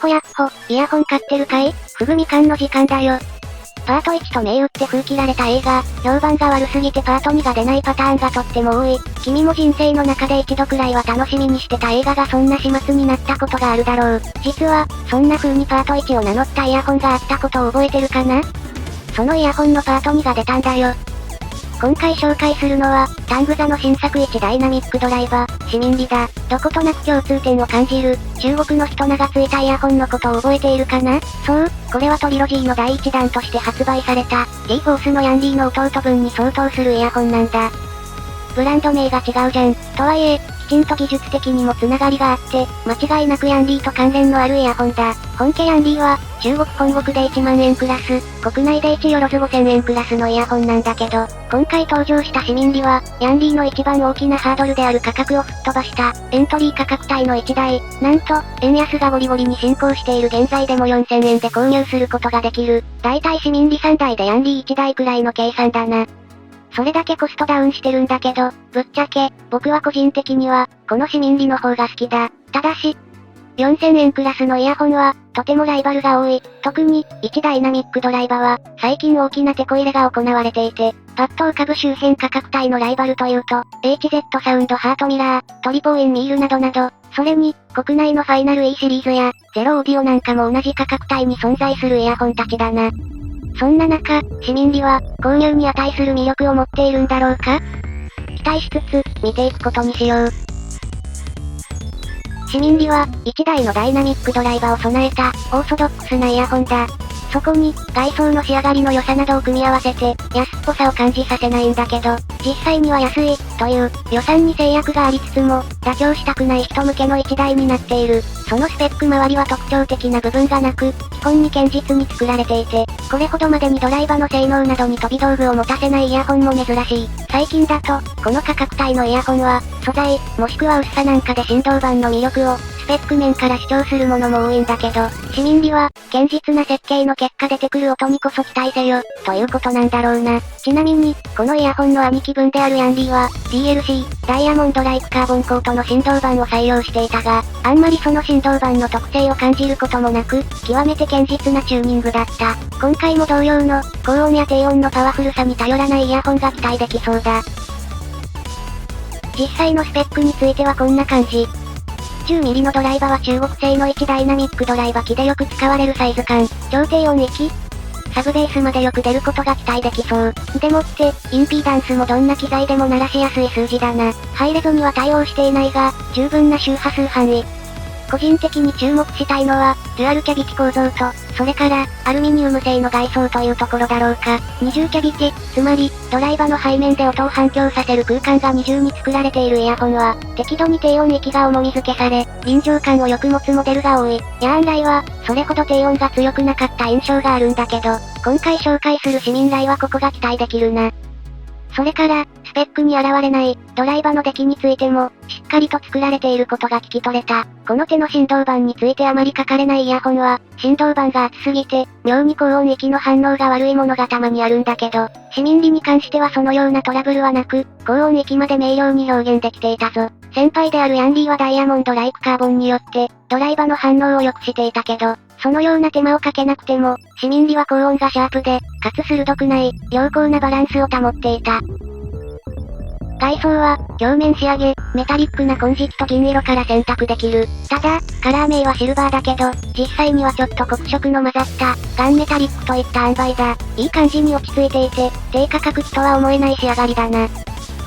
ほやっほ、イヤホン買ってるかい？ふぐみかんの時間だよ。パート1と銘打って封切られた映画、評判が悪すぎてパート2が出ないパターンがとっても多い。君も人生の中で一度くらいは楽しみにしてた映画がそんな始末になったことがあるだろう。実は、そんな風にパート1を名乗ったイヤホンがあったことを覚えてるかな？そのイヤホンのパート2が出たんだよ。今回紹介するのは、タングザの新作1ダイナミックドライバー、市民リだ。どことなく共通点を感じる、中国の人名がついたイヤホンのことを覚えているかな？そう、これはトリロジーの第1弾として発売された、T-Force のヤンリーの弟分に相当するイヤホンなんだ。ブランド名が違うじゃん。とはいえ、きちんと技術的にもつながりがあって、間違いなくヤンリーと関連のあるイヤホンだ。本家ヤンリーは、中国本国で1万円クラス、国内で1よろず5000円クラスのイヤホンなんだけど、今回登場した市民リは、ヤンリーの一番大きなハードルである価格を吹っ飛ばした、エントリー価格帯の1台、なんと、円安がゴリゴリに進行している現在でも4000円で購入することができる。だいたい市民リ3台でヤンリー1台くらいの計算だな。それだけコストダウンしてるんだけど、ぶっちゃけ、僕は個人的には、この市民リの方が好きだ。ただし、4000円クラスのイヤホンは、とてもライバルが多い。特に、1ダイナミックドライバーは、最近大きなテコ入れが行われていて、パッと浮かぶ周辺価格帯のライバルというと、HZ サウンドハートミラー、トリポーエンミールなどなど、それに、国内のファイナル E シリーズや、ゼロオーディオなんかも同じ価格帯に存在するイヤホンたちだな。そんな中、市民リは、購入に値する魅力を持っているんだろうか？期待しつつ、見ていくことにしよう。市民リは、1台のダイナミックドライバーを備えた、オーソドックスなイヤホンだ。そこに、外装の仕上がりの良さなどを組み合わせて、安っぽさを感じさせないんだけど、実際には安い、という、予算に制約がありつつも、妥協したくない人向けの1台になっている。そのスペック周りは特徴的な部分がなく、基本に堅実に作られていて、これほどまでにドライバーの性能などに飛び道具を持たせないイヤホンも珍しい。最近だと、この価格帯のイヤホンは、素材、もしくは薄さなんかで振動板の魅力を、スペック面から主張するものも多いんだけど、市民リは、堅実な設計の結果出てくる音にこそ期待せよ、ということなんだろうな。ちなみに、このイヤホンの兄貴分であるヤンリーは、DLC、ダイヤモンドライクカーボンコートの振動板を採用していたが、あんまりその振動板の特性を感じることもなく、極めて堅実なチューニングだった。今回も同様の、高音や低音のパワフルさに頼らないイヤホンが期待できそうだ。実際のスペックについてはこんな感じ。10mm のドライバーは中国製の1ダイナミックドライバー機でよく使われるサイズ感。超低音域サブベースまでよく出ることが期待できそう。でもって、インピーダンスもどんな機材でも鳴らしやすい数字だな。ハイレゾには対応していないが、十分な周波数範囲。個人的に注目したいのは、デュアルキャビティ構造と、それから、アルミニウム製の外装というところだろうか。二重キャビティ、つまり、ドライバーの背面で音を反響させる空間が二重に作られているイヤホンは、適度に低音域が重み付けされ、臨場感をよく持つモデルが多い。ヤーンライは、それほど低音が強くなかった印象があるんだけど、今回紹介する市民ライはここが期待できるな。それから、スペックに現れない、ドライバーの出来についても、しっかりと作られていることが聞き取れた。この手の振動板についてあまり書かれないイヤホンは、振動板が厚すぎて、妙に高音域の反応が悪いものがたまにあるんだけど、市民リに関してはそのようなトラブルはなく、高音域まで明瞭に表現できていたぞ。先輩であるヤンリーはダイヤモンドライクカーボンによって、ドライバーの反応を良くしていたけど、そのような手間をかけなくても、市民リは高音がシャープで、かつ鋭くない、良好なバランスを保っていた。外装は、表面仕上げ、メタリックな金色と銀色から選択できる。ただ、カラー名はシルバーだけど、実際にはちょっと黒色の混ざった、ガンメタリックといった塩梅だ。いい感じに落ち着いていて、低価格機とは思えない仕上がりだな。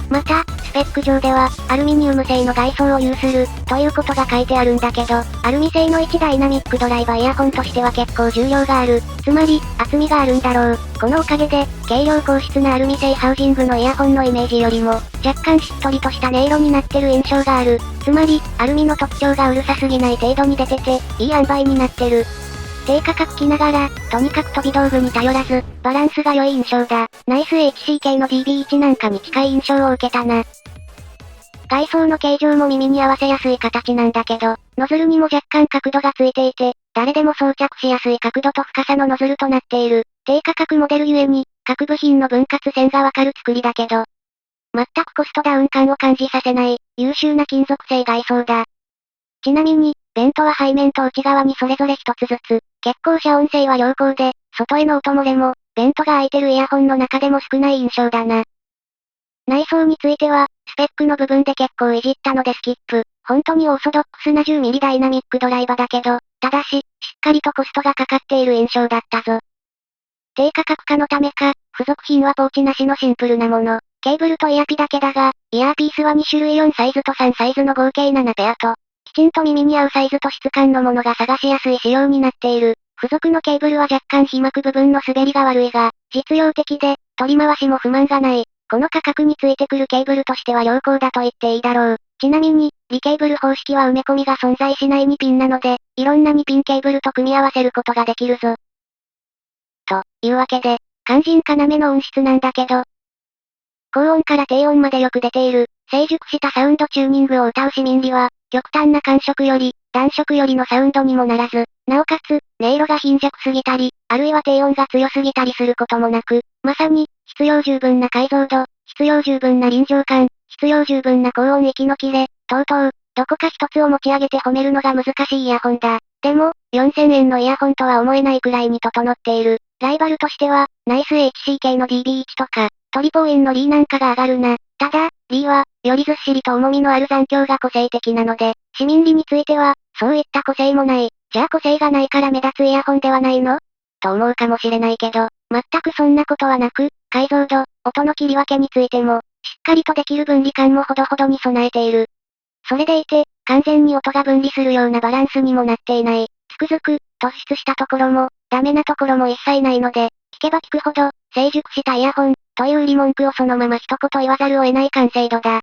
また、スペック上では、アルミニウム製の外装を有する、ということが書いてあるんだけど、アルミ製の1ダイナミックドライバーイヤホンとしては結構重量がある。つまり、厚みがあるんだろう。このおかげで、軽量硬質なアルミ製ハウジングのイヤホンのイメージよりも、若干しっとりとした音色になってる印象がある。つまり、アルミの特徴がうるさすぎない程度に出てて、いい塩梅になってる。低価格機ながら、とにかく飛び道具に頼らず、バランスが良い印象だ。ナイス HCK の BB1 なんかに近い印象を受けたな。外装の形状も耳に合わせやすい形なんだけど、ノズルにも若干角度がついていて、誰でも装着しやすい角度と深さのノズルとなっている。低価格モデルゆえに、各部品の分割線がわかる作りだけど、全くコストダウン感を感じさせない、優秀な金属製外装だ。ちなみに、ベントは背面と内側にそれぞれ一つずつ。結構遮音性は良好で、外への音漏れも、ベントが開いてるイヤホンの中でも少ない印象だな。内装については、スペックの部分で結構いじったのでスキップ。本当にオーソドックスな 10mm ダイナミックドライバだけど、ただし、しっかりとコストがかかっている印象だったぞ。低価格化のためか、付属品はポーチなしのシンプルなもの。ケーブルとイヤピだけだが、イヤーピースは2種類4サイズと3サイズの合計7ペアと、きちんと耳に合うサイズと質感のものが探しやすい仕様になっている。付属のケーブルは若干被膜部分の滑りが悪いが、実用的で、取り回しも不満がない。この価格についてくるケーブルとしては良好だと言っていいだろう。ちなみに、リケーブル方式は埋め込みが存在しない2ピンなので、いろんな2ピンケーブルと組み合わせることができるぞ。というわけで、肝心要の音質なんだけど、高音から低音までよく出ている、成熟したサウンドチューニングを歌う市民リは、極端な感触より、暖色よりのサウンドにもならず、なおかつ、音色が貧弱すぎたり、あるいは低音が強すぎたりすることもなく、まさに、必要十分な解像度、必要十分な臨場感、必要十分な高音域のキレ、等々、どこか一つを持ち上げて褒めるのが難しいイヤホンだ。でも、4000円のイヤホンとは思えないくらいに整っている。ライバルとしては、ナイス HCK の DB1 とか、トリポーインのリーなんかが上がるな。ただ、リーは、よりずっしりと重みのある残響が個性的なので、市民リについては、そういった個性もない。じゃあ個性がないから目立つイヤホンではないのと思うかもしれないけど、全くそんなことはなく、解像度、音の切り分けについても、しっかりとできる分離感もほどほどに備えている。それでいて、完全に音が分離するようなバランスにもなっていない。つくづく、突出したところも、ダメなところも一切ないので、聞けば聞くほど、成熟したイヤホン、という売り文句をそのまま一言言わざるを得ない完成度だ。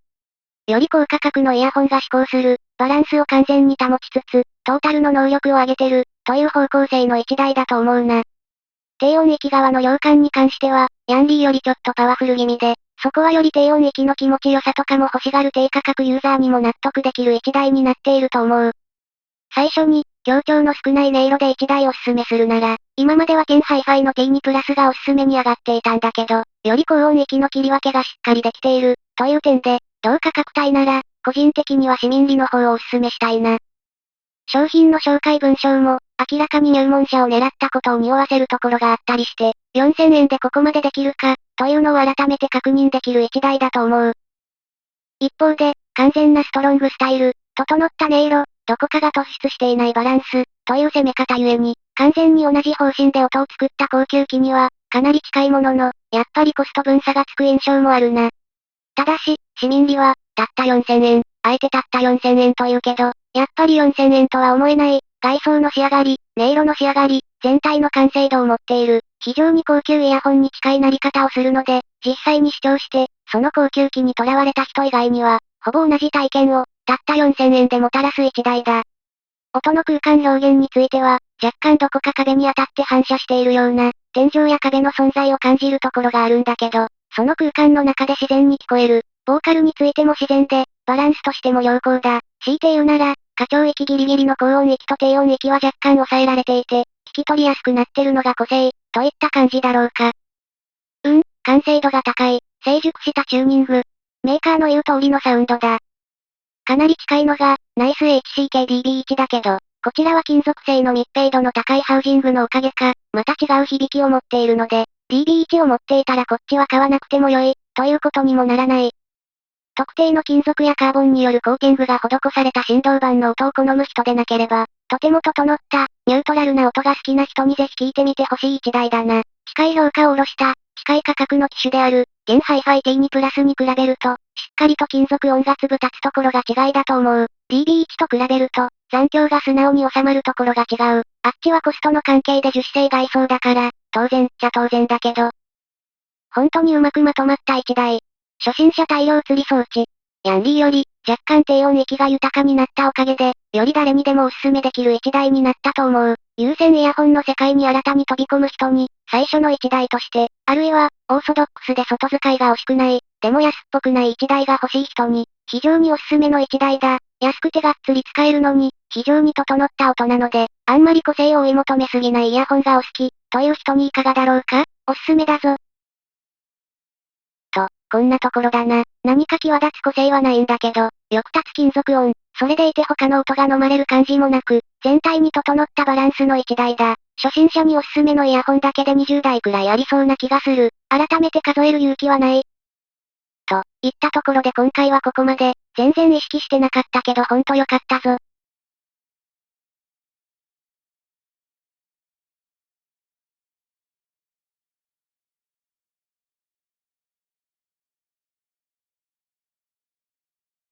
より高価格のイヤホンが指向する、バランスを完全に保ちつつ、トータルの能力を上げてる、という方向性の一台だと思うな。低音域側の量感に関しては、ヤンリーよりちょっとパワフル気味で、そこはより低音域の気持ちよさとかも欲しがる低価格ユーザーにも納得できる一台になっていると思う。最初に、強調の少ない音色で一台おすすめするなら、今まではケンハイファイの T2 プラスがおすすめに上がっていたんだけど、より高音域の切り分けがしっかりできている、という点で、同価格帯なら、個人的には市民リの方をおすすめしたいな。商品の紹介文章も、明らかに入門者を狙ったことを匂わせるところがあったりして、4000円でここまでできるか、というのを改めて確認できる一台だと思う。一方で、完全なストロングスタイル、整った音色、どこかが突出していないバランス、という攻め方ゆえに、完全に同じ方針で音を作った高級機には、かなり近いものの、やっぱりコスト分差がつく印象もあるな。ただし、市民リは、たった4000円、あえてたった4000円と言うけど、やっぱり4000円とは思えない、外装の仕上がり、音色の仕上がり、全体の完成度を持っている、非常に高級イヤホンに近いなり方をするので、実際に試聴して、その高級機に囚われた人以外には、ほぼ同じ体験を、たった4000円でもたらす一台だ。音の空間表現については、若干どこか壁に当たって反射しているような、天井や壁の存在を感じるところがあるんだけど、その空間の中で自然に聞こえる。ボーカルについても自然で、バランスとしても良好だ。強いて言うなら、過聴域ギリギリの高音域と低音域は若干抑えられていて、聞き取りやすくなってるのが個性、といった感じだろうか。完成度が高い、成熟したチューニング。メーカーの言う通りのサウンドだ。かなり近いのが、ナイス HCK-DB1 だけど、こちらは金属製の密閉度の高いハウジングのおかげか、また違う響きを持っているので、DB1 を持っていたらこっちは買わなくても良い、ということにもならない。特定の金属やカーボンによるコーティングが施された振動板の音を好む人でなければ、とても整った、ニュートラルな音が好きな人にぜひ聞いてみてほしい一台だな。近い評価を下ろした、近い価格の機種である、ケンハイファイ T2 プラスに比べると、しっかりと金属音が粒立つところが違いだと思う。DB1 と比べると、残響が素直に収まるところが違う。あっちはコストの関係で樹脂製外装だから、当然っちゃ当然だけど。本当にうまくまとまった一台。初心者大量釣り装置。ヤンリーより、若干低音域が豊かになったおかげで、より誰にでもおすすめできる一台になったと思う。有線イヤホンの世界に新たに飛び込む人に、最初の一台として、あるいは、オーソドックスで外使いが惜しくない、でも安っぽくない一台が欲しい人に、非常におすすめの一台だ。安くてがっつり使えるのに、非常に整った音なので、あんまり個性を追い求めすぎないイヤホンがお好き、という人にいかがだろうか？おすすめだぞ。と、こんなところだな。何か際立つ個性はないんだけど、よく立つ金属音。それでいて他の音が飲まれる感じもなく、全体に整ったバランスの一台だ。初心者におすすめのイヤホンだけで20台くらいありそうな気がする。改めて数える勇気はない。といったところで今回はここまで。全然意識してなかったけどほんとよかったぞ。